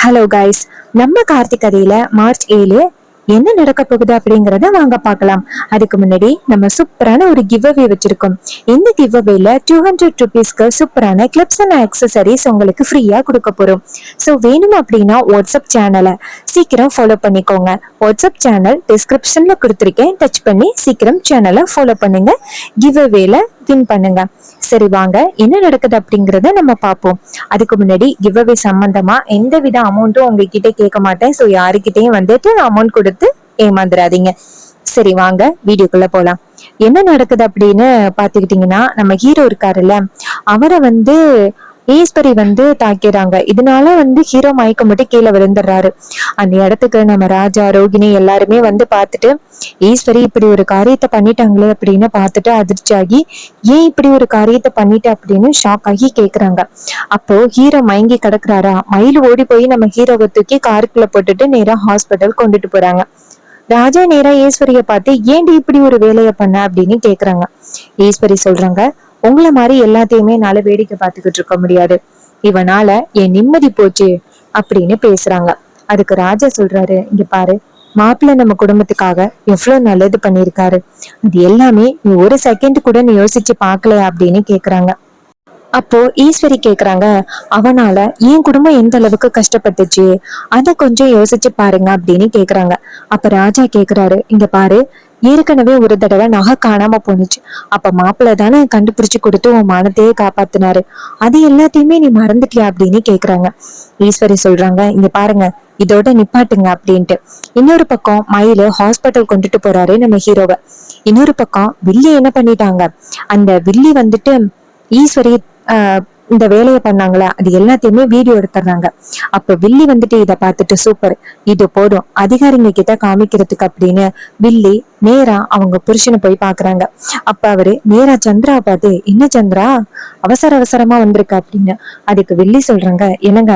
Hello guys, நம்ம கார்த்திக் கதையில March 7 என்ன நடக்க போகுது அப்படிங்கறத வாங்க பார்க்கலாம். அதுக்கு முன்னாடி நம்ம சூப்பரான ஒரு கிவ் அவே வச்சிருக்கோம். இந்த கிவ் அவேல 200 ருபீஸ்க்கு சூப்பரான கிளிப்ஸ் அண்ட் ஆக்சசரிஸ் உங்களுக்கு ஃப்ரீயா கொடுக்க போறோம். ஸோ வேணும் அப்படின்னா வாட்ஸ்அப் சேனலை சீக்கிரம் ஃபாலோ பண்ணிக்கோங்க. வாட்ஸ்அப் சேனல் டிஸ்கிரிப்ஷன்ல கொடுத்துருக்கேன், டச் பண்ணி சீக்கிரம் சேனலை ஃபாலோ பண்ணுங்க. கிவ் அவேல வின் பண்ணுங்க. சரி வாங்க, என்ன நடக்குது அப்படிங்கறத நம்ம பார்ப்போம். அதுக்கு முன்னாடி கிவ் அவே சம்பந்தமா எந்தவித அமௌண்ட்டும் உங்ககிட்ட கேட்க மாட்டேன். ஸோ யாருக்கிட்டையும் வந்துட்டு அமௌண்ட் கொடுத்து ஏமாந்துடாதீங்க. சரி வாங்க வீடியோக்குள்ள போலாம். என்ன நடக்குது அப்படின்னு பாத்துக்கிட்டீங்கன்னா, நம்ம ஹீரோ இருக்காருல்ல, அவரை ஈஸ்வரி தாக்கிறாங்க. இதனால ஹீரோ மயக்கம் மட்டும் கீழே விழுந்துடுறாரு. அந்த இடத்துக்கு நம்ம ராஜா, ரோகிணி எல்லாருமே பார்த்துட்டு, ஈஸ்வரி இப்படி ஒரு காரியத்தை பண்ணிட்டாங்களே அப்படின்னு பார்த்துட்டு அதிர்ச்சி ஆகி, ஏன் இப்படி ஒரு காரியத்தை பண்ணிட்ட அப்படின்னு ஷாக் ஆகி கேக்குறாங்க. அப்போ ஹீரோ மயங்கி கிடக்குறாரா, மயில் ஓடி போய் நம்ம ஹீரோவை தூக்கி காருக்குள்ள போட்டுட்டு நேரா ஹாஸ்பிட்டல் கொண்டுட்டு போறாங்க. ராஜா நேரா ஈஸ்வரிய பார்த்து, ஏன்டி இப்படி ஒரு வேலையை பண்ண அப்படின்னு கேக்குறாங்க. ஈஸ்வரி சொல்றாங்க, உங்களை மாதிரி எல்லாத்தையுமே என்னால வேடிக்கை பார்த்துக்கிட்டு இருக்க முடியாது, இவனால என் நிம்மதி போச்சு அப்படின்னு பேசுறாங்க. அதுக்கு ராஜா சொல்றாரு, இங்க பாரு, மாப்பிள்ளை நம்ம குடும்பத்துக்காக எவ்வளவு நல்லது பண்ணிருக்காரு, அது எல்லாமே நீ ஒரு செகண்ட் கூட நீ யோசிச்சு பாக்கல அப்படின்னு கேக்குறாங்க. அப்போ ஈஸ்வரி கேக்குறாங்க, அவனால என் குடும்பம் எந்த அளவுக்கு கஷ்டப்பட்டுச்சு அத கொஞ்சம் யோசிச்சு பாருங்க அப்படின்னு கேக்குறாங்க. அப்ப ராஜா கேக்குறாரு, இங்க பாரு, ஏற்கனவே ஒரு தடவை நகை காணாம போனுச்சு, அப்ப மாப்பிள்ளை தானே கண்டுபிடிச்சு கொடுத்து உன் மானத்தையே காப்பாத்தினாரு, அது எல்லாத்தையுமே நீ மறந்துட்டியா அப்படின்னு கேக்குறாங்க. ஈஸ்வரி சொல்றாங்க, இங்க பாருங்க, இதோட நிப்பாட்டுங்க அப்படின்ட்டு. இன்னொரு பக்கம் மயிலு ஹாஸ்பிட்டல் கொண்டுட்டு போறாரு நம்ம ஹீரோவை. இன்னொரு பக்கம் வில்லி என்ன பண்ணிட்டாங்க, அந்த வில்லி ஈஸ்வரி இந்த வேலையை பண்ணாங்களா அது எல்லாத்தையுமே வீடியோ எடுத்துறாங்க. அப்ப வில்லி இத பார்த்துட்டு, சூப்பர், இது போதும் அதிகாரிங்க கிட்ட காமிக்கிறதுக்கு அப்படின்னு வில்லி நேரா அவங்க புருஷனை போய் பாக்குறாங்க. அப்ப அவரு நேரா சந்திராவை பார்த்து, என்ன சந்திரா அவசர அவசரமா வந்திருக்க அப்படின்னு. அதுக்கு வில்லி சொல்றாங்க, என்னங்க,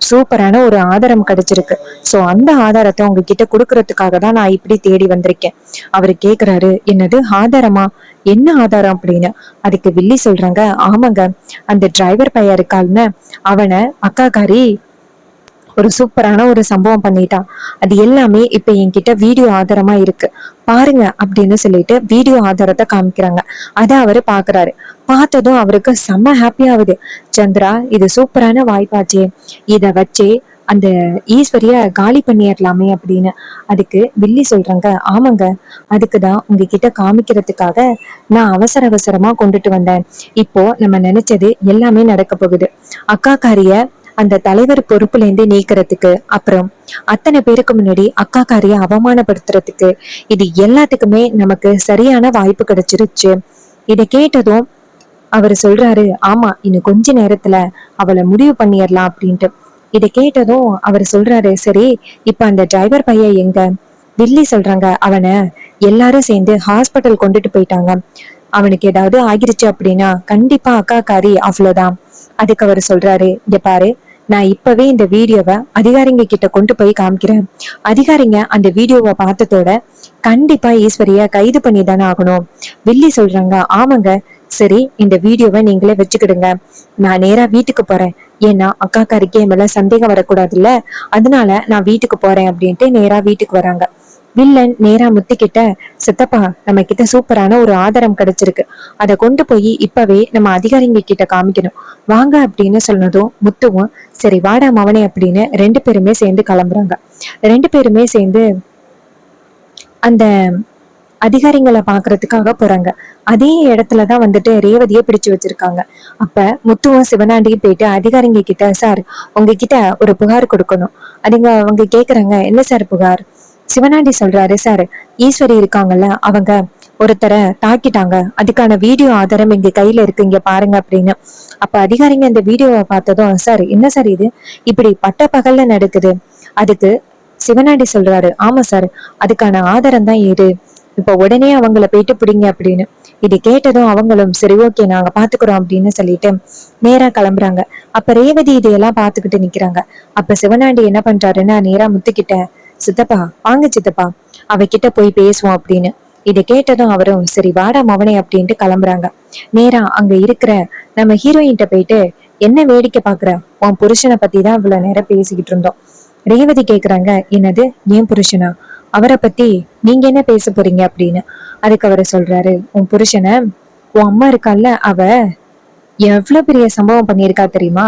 சூப்பரான ஒரு ஆதாரம் கிடைச்சிருக்கு, சோ அந்த ஆதாரத்தை உங்ககிட்ட கொடுக்கறதுக்காக தான் நான் இப்படி தேடி வந்திருக்கேன். அவரு கேக்குறாரு, என்னது ஆதாரமா, என்ன ஆதாரம் அப்படின்னு. அதுக்கு வில்லி சொல்றாங்க, ஆமாங்க, அந்த டிரைவர் பையன் இருக்கான்னு, அவனை அக்காக்காரி ஒரு சூப்பரான ஒரு சம்பவம் பண்ணிட்டான், அது எல்லாமே இப்ப என்கிட்ட வீடியோ ஆதாரமா இருக்கு, பாருங்க அப்படின்னு சொல்லிட்டு வீடியோ ஆதாரத்தை காமிக்கிறாங்க. அத அவரு பாக்குறாரு. பார்த்ததும் அவருக்கு செம்ம ஹாப்பி ஆகுது. சந்திரா, இது சூப்பரான வாய்ப்பாச்சே, இத வச்சே அந்த ஈஸ்வரிய காலி பண்ணிடலாமே அப்படின்னு. அதுக்கு வில்லி சொல்றாங்க, ஆமாங்க, அதுக்குதான் உங்ககிட்ட காமிக்கிறதுக்காக நான் அவசர அவசரமா கொண்டுட்டு வந்தேன். இப்போ நம்ம நினைச்சது எல்லாமே நடக்க போகுது. அக்காக்காரிய அந்த தலைவர் பொறுப்புல இருந்து நீக்கிறதுக்கு, அப்புறம் அத்தனை பேருக்கு முன்னாடி அக்காக்காரிய அவமானப்படுத்துறதுக்கு, இது எல்லாத்துக்குமே நமக்கு சரியான வாய்ப்பு கிடைச்சிருச்சு. இதை கேட்டதும் அவர் சொல்றாரு, ஆமா, இன்னும் கொஞ்ச நேரத்துல அவளை முடிவு பண்ணிடலாம் அப்படின்ட்டு. இதை கேட்டதும் அவர் சொல்றாரு, சரி, இப்ப அந்த டிரைவர் பையன் எங்க? வில்லி சொல்றாங்க, அவனை எல்லாரும் சேர்ந்து ஹாஸ்பிட்டல் கொண்டுட்டு போயிட்டாங்க, அவனுக்கு ஏதாவது ஆகிருச்சு அப்படின்னா கண்டிப்பா அக்காக்காரி அவ்வளவுதான். அதுக்கு அவர் சொல்றாரு, இங்க பாரு, நான் இப்பவே இந்த வீடியோவை அதிகாரிங்க கிட்ட கொண்டு போய் காமிக்கிறேன், அதிகாரிங்க அந்த வீடியோவை பார்த்ததோட கண்டிப்பா ஈஸ்வரிய கைது பண்ணி தானே ஆகணும். வில்லி சொல்றாங்க, ஆமாங்க, சரி, இந்த வீடியோவை நீங்களே வச்சுக்கிடுங்க, நான் நேரா வீட்டுக்கு போறேன், ஏன்னா அக்காக்காரிக்கு என் மேல சந்தேகம் வரக்கூடாதுல்ல, அதனால நான் வீட்டுக்கு போறேன் அப்படின்ட்டு நேரா வீட்டுக்கு வராங்க. வில்லன் நேரா முத்துக்கிட்ட, சித்தப்பா, நம்ம கிட்ட சூப்பரான ஒரு ஆதாரம் கிடைச்சிருக்கு, அதை கொண்டு போய் இப்பவே நம்ம அதிகாரிங்க கிட்ட காமிக்கணும், வாங்க அப்படின்னு சொன்னதும் முத்துவும், சரி வாடா மவனே அப்படின்னு ரெண்டு பேருமே சேர்ந்து கிளம்புறாங்க. ரெண்டு பேருமே சேர்ந்து அந்த அதிகாரிங்களை பாக்குறதுக்காக போறாங்க. அதே இடத்துலதான் ரேவதியை பிடிச்சு வச்சிருக்காங்க. அப்ப முத்துவும் சிவனாண்டியும் போயிட்டு அதிகாரிங்க கிட்ட, சார், உங்ககிட்ட ஒரு புகார் கொடுக்கணும். அவங்க கேக்குறாங்க, என்ன சார் புகார்? சிவனாண்டி சொல்றாரு, சார், ஈஸ்வரி இருக்காங்கல்ல, அவங்க ஒருத்தரை தாக்கிட்டாங்க, அதுக்கான வீடியோ ஆதாரம் எங்க கையில இருக்கு, இங்க பாருங்க அப்படின்னு. அப்ப அதிகாரிங்க இந்த வீடியோவை பார்த்ததும், சார், என்ன சார் இது, இப்படி பட்ட பகல்ல நடக்குது? அதுக்கு சிவனாண்டி சொல்றாரு, ஆமா சார், அதுக்கான ஆதாரம் தான் இது, இப்ப உடனே அவங்கள போயிட்டு பிடிங்க அப்படின்னு. இது கேட்டதும் அவங்களும், சரி ஓகே, நாங்க பாத்துக்கிறோம் அப்படின்னு சொல்லிட்டு நேரா கிளம்புறாங்க. அப்ப ரேவதி இதையெல்லாம் பாத்துக்கிட்டு நிக்கிறாங்க. அப்ப சிவனாண்டி என்ன பண்றாருன்னா, நேரா முத்துக்கிட்ட, சித்தப்பா வாங்க சித்தப்பா, அவகிட்ட போய் பேசுவோம் அப்படின்னு. இதை கேட்டதும் அவரும், சரி வாடா மவனே அப்படின்ட்டு கிளம்புறாங்க. நேரா அங்க இருக்கிற நம்ம ஹீரோயின்ட்ட போயிட்டு, என்ன வேடிக்கை பாக்குற? உன் புருஷனை பத்தி தான் இவ்வளவு நேரம் பேசிக்கிட்டு இருந்தோம். ரேவதி கேக்குறாங்க, என்னது ஏன் புருஷனா? அவரை பத்தி நீங்க என்ன பேச போறீங்க அப்படின்னு. அதுக்கு அவரு சொல்றாரு, உன் புருஷனை உன் அம்மா இருக்கால, அவ எவ்வளவு பெரிய சம்பவம் பண்ணியிருக்கா தெரியுமா?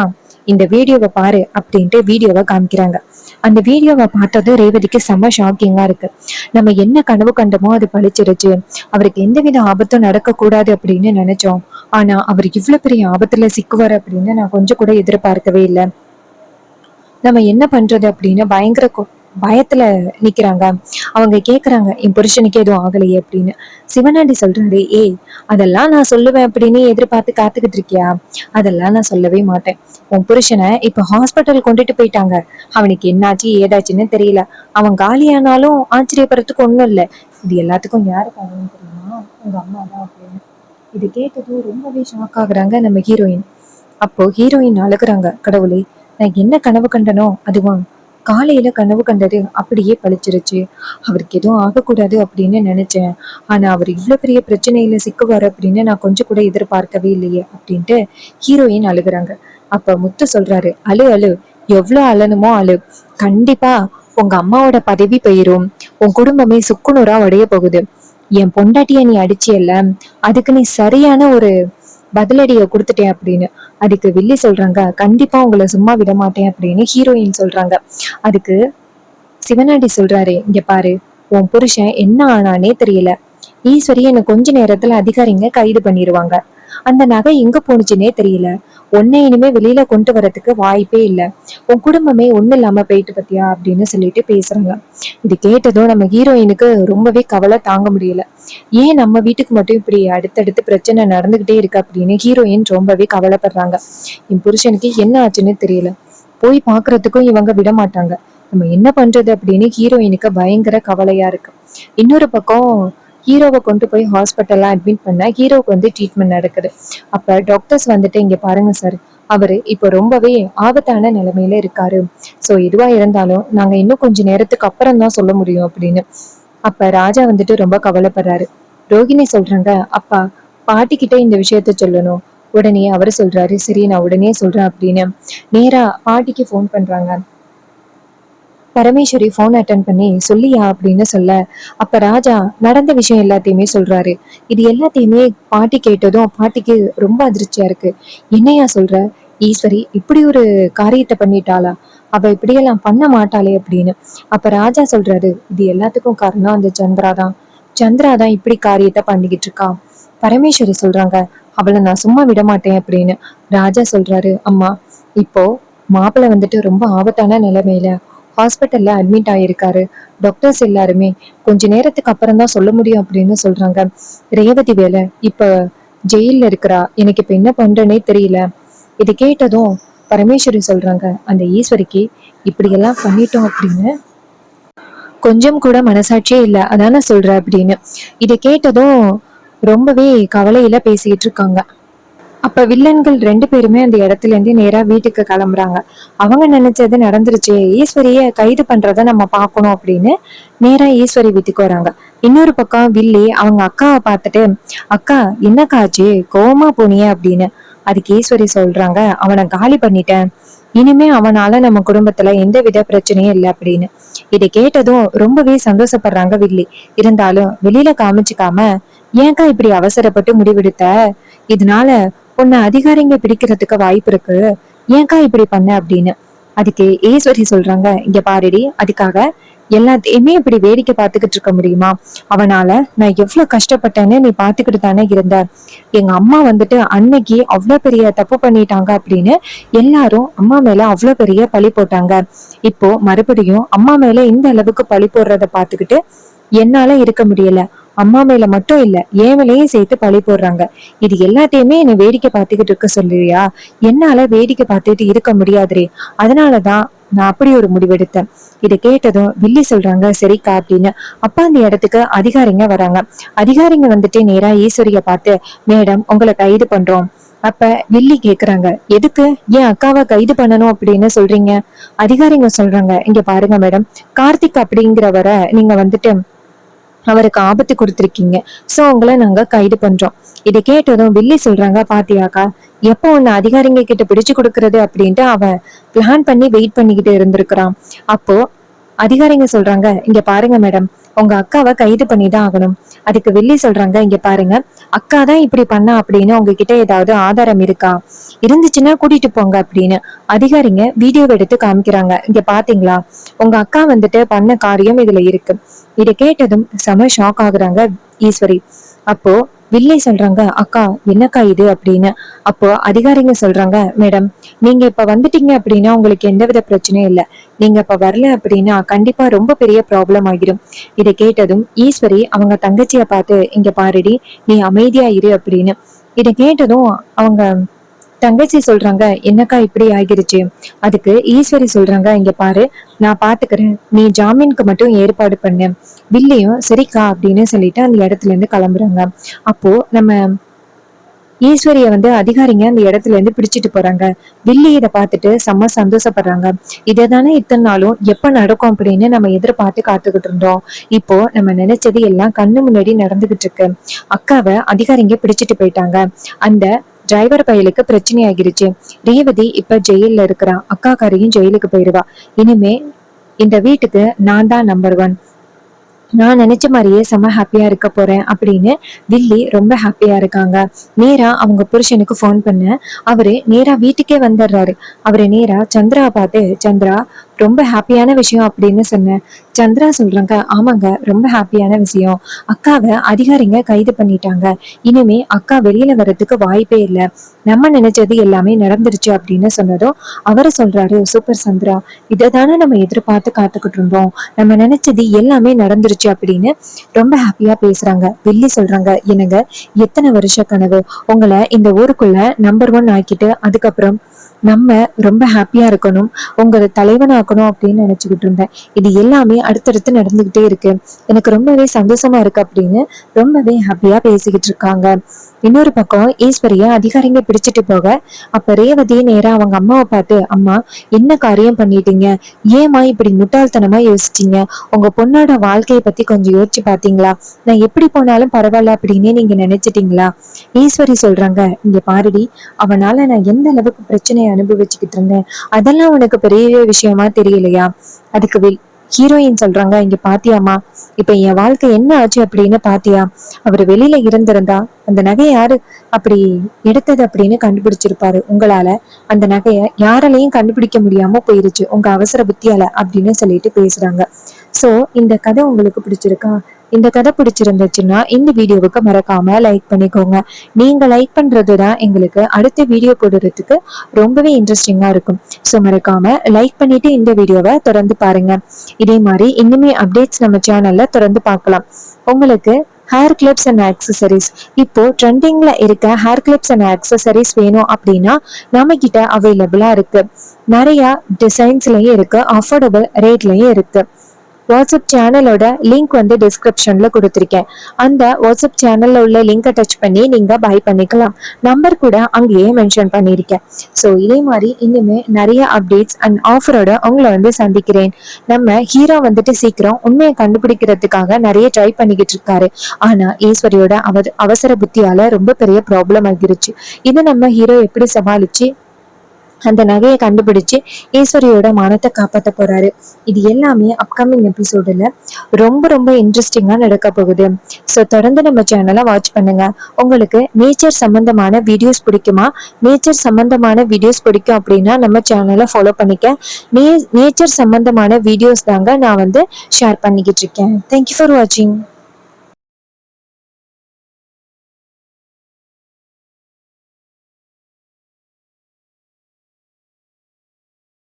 இந்த வீடியோவை பாரு அப்படின்ட்டு வீடியோவை காமிக்கிறாங்க. அந்த வீடியோவை பார்த்ததும் ரேவதிக்கு செம்ம ஷாக்கிங்கா இருக்கு. நம்ம என்ன கனவு கண்டமோ அது பழிச்சிருச்சு. அவருக்கு எந்தவித ஆபத்தும் நடக்க கூடாது அப்படின்னு நினைச்சோம். ஆனா அவர் இவ்வளவு பெரிய ஆபத்துல சிக்குவார் அப்படின்னு நான் கொஞ்சம் கூட எதிர்பார்க்கவே இல்லை. நம்ம என்ன பண்றது அப்படின்னு பயத்துல நிக்கிறாங்க. அவங்க கேக்குறாங்க, என் புருஷனுக்கு எதுவும் ஆகலையே அப்படின்னு. சிவனாண்டி சொல்றாரு, ஏய் அதெல்லாம் நான் சொல்லுவேன் அப்படின்னு எதிர்பார்த்து காத்துக்கிட்டு இருக்கியா? அதெல்லாம் நான் சொல்லவே மாட்டேன். உன் புருஷனை இப்ப ஹாஸ்பிட்டல் கொண்டுட்டு போயிட்டாங்க. அவனுக்கு என்னாச்சு ஏதாச்சுன்னு தெரியல. அவன் காலியானாலும் ஆச்சரியப்படுறதுக்கு ஒண்ணும் இல்லை. இது எல்லாத்துக்கும் யாரு காரணம் தெரியுமா? உங்க அம்மா தான் அப்படின்னு. இது கேட்டதும் ரொம்பவே ஷாக் ஆகுறாங்க நம்ம ஹீரோயின். அப்போ ஹீரோயின் அழுகுறாங்க, கடவுளே நான் என்ன கனவு கண்டனோ அதுவும் காலையில கனவு கண்டது அப்படியே பழிச்சிருச்சு. அவருக்கு எதுவும் ஆகக்கூடாது அப்படின்னு நினைச்சேன். ஆனா அவர் இவ்வளவு பெரிய பிரச்சனையில சிக்குவாரு அப்படின்னு நான் கொஞ்சம் கூட எதிர்பார்க்கவே இல்லையே அப்படின்ட்டு ஹீரோயின் அழுகுறாங்க. அப்ப முத்து சொல்றாரு, அழு அழு, எவ்வளவு அழணுமோ அழு. கண்டிப்பா உங்க அம்மாவோட பதவி போயிரும். உன் குடும்பமே சுக்குநூறா உடைய போகுது. என் பொண்டாட்டிய நீ அடிச்சியல்ல, அதுக்கு நீ சரியான ஒரு பதிலடியை கொடுத்துட்டேன் அப்படின்னு. அதுக்கு வில்லி சொல்றாங்க, கண்டிப்பா உங்களை சும்மா விட மாட்டேன் அப்படின்னு ஹீரோயின் சொல்றாங்க. அதுக்கு சிவனாண்டி சொல்றாரு, இங்க பாரு, உன் புருஷன் என்ன ஆனானே தெரியல. ஈஸ்வரி என்ன கொஞ்ச நேரத்துல அதிகாரிங்க கைது பண்ணிடுவாங்க. அந்த நகை எங்க போனுச்சுன்னே தெரியல. உன்னை இனிமே வெளியில கொண்டு வரதுக்கு வாய்ப்பே இல்லை. உன் குடும்பமே ஒண்ணு இல்லாம போயிட்டு பத்தியா அப்படின்னு சொல்லிட்டு பேசுறாங்க. இது கேட்டதும் நம்ம ஹீரோயினுக்கு ரொம்பவே கவலை தாங்க முடியல. ஏன் நம்ம வீட்டுக்கு மட்டும் இப்படி அடுத்தடுத்து பிரச்சனை நடந்துகிட்டே இருக்கு அப்படின்னு ஹீரோயின் ரொம்பவே கவலைப்படுறாங்க. என் புருஷனுக்கு என்ன ஆச்சுன்னு தெரியல. போய் பாக்குறதுக்கும் இவங்க விட மாட்டாங்க. நம்ம என்ன பண்றது அப்படின்னு ஹீரோயினுக்கு பயங்கர கவலையா இருக்கு. இன்னொரு பக்கம் ஹீரோவை கொண்டு போய் ஹாஸ்பிட்டல்ல அட்மிட் பண்ண ஹீரோவுக்கு வந்து ட்ரீட்மெண்ட் நடக்குது. அப்ப டாக்டர்ஸ் வந்துட்டு, இங்க பாருங்க சார், அவரு இப்ப ரொம்பவே ஆபத்தான நிலைமையில இருக்காரு. சோ எதுவா இருந்தாலும் நாங்க இன்னும் கொஞ்ச நேரத்துக்கு அப்புறம் தான் சொல்ல முடியும் அப்படின்னு. அப்ப ராஜா வந்துட்டு ரொம்ப கவலைப்படுறாரு. ரோகிணி சொல்றாங்க, அப்பா பாட்டி கிட்ட இந்த விஷயத்த சொல்லணும். உடனே அவரு சொல்றாரு, சரி நான் உடனே சொல்றேன் அப்படின்னு நேரா பாட்டிக்கு போன் பண்றாங்க. பரமேஸ்வரி போன் அட்டன் பண்ணி சொல்லியா அப்படின்னு சொல்ல, அப்ப ராஜா நடந்த விஷயம் எல்லாத்தையுமே சொல்றாரு. இது எல்லாத்தையுமே பாட்டி கேட்டதும் பாட்டிக்கு ரொம்ப அதிர்ச்சியா இருக்கு. என்னையா சொல்ற? ஈஸ்வரி இப்படி ஒரு காரியத்தை பண்ணிட்டாளா? அவ இப்படியெல்லாம் பண்ண மாட்டாளே அப்படின்னு. அப்ப ராஜா சொல்றாரு, இது எல்லாத்துக்கும் காரணம் அந்த சந்திரா தான் இப்படி காரியத்தை பண்ணிக்கிட்டு இருக்கா. பரமேஸ்வரி சொல்றாங்க, அவளை நான் சும்மா விட மாட்டேன் அப்படின்னு. ராஜா சொல்றாரு, அம்மா இப்போ மாப்பிள்ளை வந்துட்டு ரொம்ப ஆபத்தான நிலைமையில ஹாஸ்பிட்டல்ல அட்மிட் ஆயிருக்காரு. டாக்டர்ஸ் எல்லாருமே கொஞ்ச நேரத்துக்கு அப்புறம் தான் சொல்ல முடியும் அப்படின்னு சொல்றாங்க. ரேவதி வேலை இப்ப ஜெயில்ல இருக்கிறா. எனக்கு இப்ப என்ன பண்றேனே தெரியல. இது கேட்டதும் பரமேஸ்வரி சொல்றாங்க, அந்த ஈஸ்வரிக்கு இப்படி எல்லாம் பண்ணிட்டோம் அப்படின்னு கொஞ்சம் கூட மனசாட்சியே இல்லை, அதான சொல்ற அப்படின்னு. இதை கேட்டதும் ரொம்பவே கவலையில பேசிட்டு இருக்காங்க. அப்ப வில்லன்கள் 2 பேருமே அந்த இடத்துல இருந்து நேரா வீட்டுக்கு கிளம்புறாங்க. அவங்க நினைச்சது நடந்துருச்சு, ஈஸ்வரிய கைது பண்றத நம்ம பார்க்கணும் அப்படின்னு நேரா ஈஸ்வரி வீட்டுக்கு வராங்க. இன்னொரு பக்கம் வில்லி அவங்க அக்காவை பார்த்துட்டு, அக்கா என்னக்கா ஆச்சு, கோவமா போனியே அப்படின்னு. அதுக்கு ஈஸ்வரி சொல்றாங்க, அவனை காலி பண்ணிட்டேன். இனிமே அவனால நம்ம குடும்பத்துல எந்த வித பிரச்சனையும் இல்லை அப்படின்னு. இதை கேட்டதும் ரொம்பவே சந்தோஷப்படுறாங்க வில்லி. இருந்தாலும் வெளியில காமிச்சுக்காம, ஏன்க்கா இப்படி அவசரப்பட்டு முடிவெடுத்த? இதனால உன்னை அதிகாரிங்க பிடிக்கிறதுக்கு வாய்ப்பு இருக்கு. ஏன்க்கா இப்படி பண்ண அப்படின்னு. அதுக்கு ஈஸ்வரி சொல்றாங்க, இங்க பாருடி, அதுக்காக எல்லாத்தையுமே இப்படி வேடிக்கை பார்த்துக்கிட்டு இருக்க முடியுமா? அவனால நான் எவ்வளவு கஷ்டப்பட்டேன்னு நீ பாத்துக்கிட்டு தானே இருந்த. எங்க அம்மா வந்துட்டு அன்னைக்கு அவ்வளவு பெரிய தப்பு பண்ணிட்டாங்க அப்படின்னு எல்லாரும் அம்மா மேல அவ்வளவு பெரிய பழி போட்டாங்க. இப்போ மறுபடியும் அம்மா மேல இந்த அளவுக்கு பழி போடுறத பாத்துக்கிட்டு என்னால இருக்க முடியல. அம்மா மேல மட்டும் இல்ல, என் மேலையும் சேர்த்து பழி போடுறாங்க. இது எல்லாத்தையுமே என்னை வேடிக்கை பார்த்துக்கிட்டு இருக்க சொல்றியா? என்னால வேடிக்கை பார்த்துட்டு இருக்க முடியாதுரே. அதனாலதான் நான் அப்படி ஒரு முடிவெடுத்தேன். இதை கேட்டதும் வில்லி சொல்றாங்க, சரிக்கா அப்படின்னு. அப்ப அந்த இடத்துக்கு அதிகாரிங்க வராங்க. அதிகாரிங்க வந்துட்டு நேரா ஈஸ்வரிய பார்த்து, மேடம் உங்களை கைது பண்றோம். அப்ப வில்லி கேக்குறாங்க, எதுக்கு, ஏன் அக்காவை கைது பண்ணணும் அப்படின்னு சொல்றீங்க? அதிகாரிங்க சொல்றாங்க, இங்க பாருங்க மேடம், கார்த்திக் அப்படிங்கிறவரை நீங்க வந்துட்டு அவருக்கு ஆபத்து கொடுத்துருக்கீங்க. சோ உங்களை நாங்க கைது பண்றோம். இதை கேட்டதும் வில்லி சொல்றாங்க, பாத்தியாக்கா எப்போ உன்னை அதிகாரிங்க கிட்ட பிடிச்சு கொடுக்கறது அப்படின்ட்டு அவன் பிளான் பண்ணி வெயிட் பண்ணிக்கிட்டு இருந்திருக்கிறான். அப்போ அதிகாரிங்க சொல்றாங்க, இங்க பாருங்க மேடம், உங்க அக்காவை கைது பண்ணிதான் ஆகணும். அதுக்கு வில்லி சொல்றாங்க, இங்க பாருங்க, அக்கா தான் இப்படி பண்ணா அப்படின்னு உங்ககிட்ட ஏதாவது ஆதாரம் இருக்கா? இருந்துச்சுன்னா கூட்டிட்டு போங்க அப்படின்னு அதிகாரிங்க வீடியோ எடுத்து காமிக்கிறாங்க. இங்க பாத்தீங்களா, உங்க அக்கா வந்துட்டு பண்ண காரியம் இதுல இருக்கு. இதை கேட்டதும் செம ஷாக் ஆகுறாங்க ஈஸ்வரி. அப்போ வில்லி சொல்றாங்க, அக்கா என்னக்கா இது அப்படின்னு. அப்போ அதிகாரிங்க சொல்றாங்க, மேடம் நீங்க இப்ப வந்துட்டீங்க அப்படின்னா உங்களுக்கு எந்தவித பிரச்சனையும் இல்லை. நீங்க இப்ப வரல அப்படின்னா கண்டிப்பா ரொம்ப பெரிய ப்ராப்ளம் ஆகிடும். இதை கேட்டதும் ஈஸ்வரி அவங்க தங்கச்சிய பார்த்து, இங்க பாருடி, நீ அமைதியா இரு அப்படின்னு. இதை கேட்டதும் அவங்க தங்கச்சி சொல்றாங்க, என்னக்கா இப்படி ஆகிருச்சு? அதுக்கு ஈஸ்வரி சொல்றாங்க, இங்க பாரு, நான் பாத்துக்கிறேன், நீ ஜாமீனுக்கு மட்டும் ஏற்பாடு பண்ணு. வில்லியும் சரிக்கா அப்படின்னு சொல்லிட்டு அந்த இடத்துல இருந்து கிளம்புறாங்க. அப்போ நம்ம ஈஸ்வரிய அதிகாரிங்க அந்த இடத்துல இருந்து பிடிச்சிட்டு போறாங்க. வில்லி இதை பார்த்துட்டு செம்ம சந்தோஷப்படுறாங்க. இதை தானே இத்தனை நாளும் எப்ப நடக்கும் அப்படின்னு நம்ம எதிர்பார்த்து காத்துக்கிட்டு இருந்தோம். இப்போ நம்ம நினைச்சது எல்லாம் கண்ணு முன்னாடி நடந்துகிட்டு இருக்கு. அக்காவை அதிகாரிங்க பிடிச்சிட்டு போயிட்டாங்க. அந்த டிரைவர் பயலுக்கு பிரச்சனை ஆகிருச்சு. ரேவதி இப்ப ஜெயில இருக்கிறா. அக்காக்காரையும் ஜெயிலுக்கு போயிருவா. இனிமே இந்த வீட்டுக்கு நான் தான் நம்பர் 1. நான் நினைச்ச மாதிரியே செம ஹாப்பியா இருக்க போறேன் அப்படின்னு வில்லி ரொம்ப ஹாப்பியா இருக்காங்க. நேரா அவங்க புருஷனுக்கு ஃபோன் பண்ண அவரு நேரா வீட்டுக்கே வந்துடுறாரு. அவரு நேரா சந்திராவை பார்த்து, சந்திரா ரொம்ப ஹாப்பியான விஷயம் அப்படின்னு சொன்னேன். சந்திரா சொல்றாங்க, ஆமாங்க ரொம்ப ஹாப்பியான விஷயம். அக்காவை அதிகாரிங்க கைது பண்ணிட்டாங்க. இனிமே அக்கா வெளியில வர்றதுக்கு வாய்ப்பே இல்லை. நம்ம நினைச்சது எல்லாமே நடந்துருச்சு அப்படின்னு சொன்னதும் அவரு சொல்றாரு, சூப்பர் சந்திரா, இதை தானே நம்ம எதிர்பார்த்து காத்துக்கிட்டு இருந்தோம். நம்ம நினைச்சது எல்லாமே நடந்துருச்சு அப்படின்னு ரொம்ப ஹாப்பியா பேசுறாங்க. வில்லி சொல்றாங்க, என்னங்க எத்தனை வருஷ கனவு, உங்களை இந்த ஊருக்குள்ள நம்பர் 1 ஆக்கிட்டு அதுக்கப்புறம் நம்ம ரொம்ப ஹாப்பியா இருக்கணும், உங்களை தலைவனாக்கணும் அப்படின்னு நினைச்சுக்கிட்டு இருந்தேன். இது எல்லாமே அடுத்தடுத்து நடந்துகிட்டே இருக்கு. எனக்கு ரொம்பவே சந்தோஷமா இருக்கு அப்படின்னு ரொம்பவே ஹாப்பியா பேசிக்கிட்டு இருக்காங்க. இன்னொரு பக்கம் ஈஸ்வரிய அதிகாரிங்க பிடிச்சிட்டு போக அப்ப ரேவதி நேரா அவங்க அம்மாவை பார்த்து, அம்மா என்ன காரியம் பண்ணிட்டீங்க? ஏமா இப்படி முட்டாள்தனமா யோசிச்சீங்க? உங்க பொண்ணோட வாழ்க்கையை பத்தி கொஞ்சம் யோசிச்சு பாத்தீங்களா? நான் எப்படி போனாலும் பரவாயில்ல அப்படின்னு நீங்க நினைச்சிட்டீங்களா? ஈஸ்வரி சொல்றாங்க, இங்க பாருடி, அவனால நான் எந்த அளவுக்கு பிரச்சனையை அனுபவிச்சுக்கிட்டு இருந்தேன், அதெல்லாம் உனக்கு பெரிய விஷயமா தெரியலையா? அதுக்கு ஹீரோயின் சொல்றாங்க, இங்க பாத்தியாமா, இப்ப என் வாழ்க்கை என்ன ஆச்சு அப்படின்னு பாத்தியா? அவரு வெளியில இருந்திருந்தா அந்த நகையை யாரு அப்படி எடுத்தது அப்படின்னு கண்டுபிடிச்சிருப்பாரு. உங்களால அந்த நகையை யாராலையும் கண்டுபிடிக்க முடியாம போயிருச்சு உங்க அவசர புத்தியால அப்படின்னு சொல்லிட்டு பேசுறாங்க. சோ இந்த கதை உங்களுக்கு பிடிச்சிருக்கா? இந்த கதை பிடிச்சிருந்துச்சுன்னா இந்த வீடியோவுக்கு மறக்காம லைக் பண்ணிக்கோங்க. நீங்க லைக் பண்றதுதான் எங்களுக்கு அடுத்த வீடியோ போடுறதுக்கு ரொம்பவே இன்ட்ரெஸ்டிங்கா இருக்கும். ஸோ மறக்காம லைக் பண்ணிட்டு இந்த வீடியோவை தொடர்ந்து பாருங்க. இதே மாதிரி இன்னுமே அப்டேட்ஸ் நம்ம சேனல்ல தொடர்ந்து பார்க்கலாம். உங்களுக்கு ஹேர் கிளிப்ஸ் அண்ட் ஆக்சசரிஸ், இப்போ ட்ரெண்டிங்ல இருக்க ஹேர் கிளிப்ஸ் அண்ட் ஆக்சசரிஸ் வேணும் அப்படின்னா நம்ம கிட்ட அவைலபிளா இருக்கு. நிறைய டிசைன்ஸ்லயும் இருக்கு, அஃபோர்டபுள் ரேட்லயும் இருக்கு. வாட்ஸ்அப் சேனலோட லிங்க் டிஸ்கிரிப்ஷன்ல கொடுத்துருக்கேன். அந்த வாட்ஸ்அப் சேனல்ல உள்ள லிங்கை டச் பண்ணி நீங்க பை பண்ணிக்கலாம். நம்பர் கூட அங்கேயே மென்ஷன் பண்ணியிருக்கேன். ஸோ இதே மாதிரி இன்னுமே நிறைய அப்டேட்ஸ் அண்ட் ஆஃபரோட உங்களை சந்திக்கிறேன். நம்ம ஹீரோ சீக்கிரம் உண்மையை கண்டுபிடிக்கிறதுக்காக நிறைய ட்ரை பண்ணிக்கிட்டு இருக்காரு. ஆனா ஈஸ்வரியோட அவசர புத்தியால ரொம்ப பெரிய ப்ராப்ளம் ஆகிருச்சு. இதை நம்ம ஹீரோ எப்படி சமாளிச்சு அந்த நகையை கண்டுபிடிச்சு ஈஸ்வரியோட மானத்தை காப்பாற்ற போறாரு. இது எல்லாமே அப்கமிங் எபிசோடுல ரொம்ப ரொம்ப இன்ட்ரெஸ்டிங்கா நடக்க போகுது. ஸோ தொடர்ந்து நம்ம சேனலை வாட்ச் பண்ணுங்க. உங்களுக்கு நேச்சர் சம்பந்தமான வீடியோஸ் பிடிக்குமா? நேச்சர் சம்பந்தமான வீடியோஸ் பிடிக்கும் அப்படின்னா நம்ம சேனலை ஃபாலோ பண்ணிக்க. நேச்சர் சம்பந்தமான வீடியோஸ் தாங்க நான் ஷேர் பண்ணிக்கிட்டு இருக்கேன். தேங்க்யூ ஃபார் வாட்சிங்.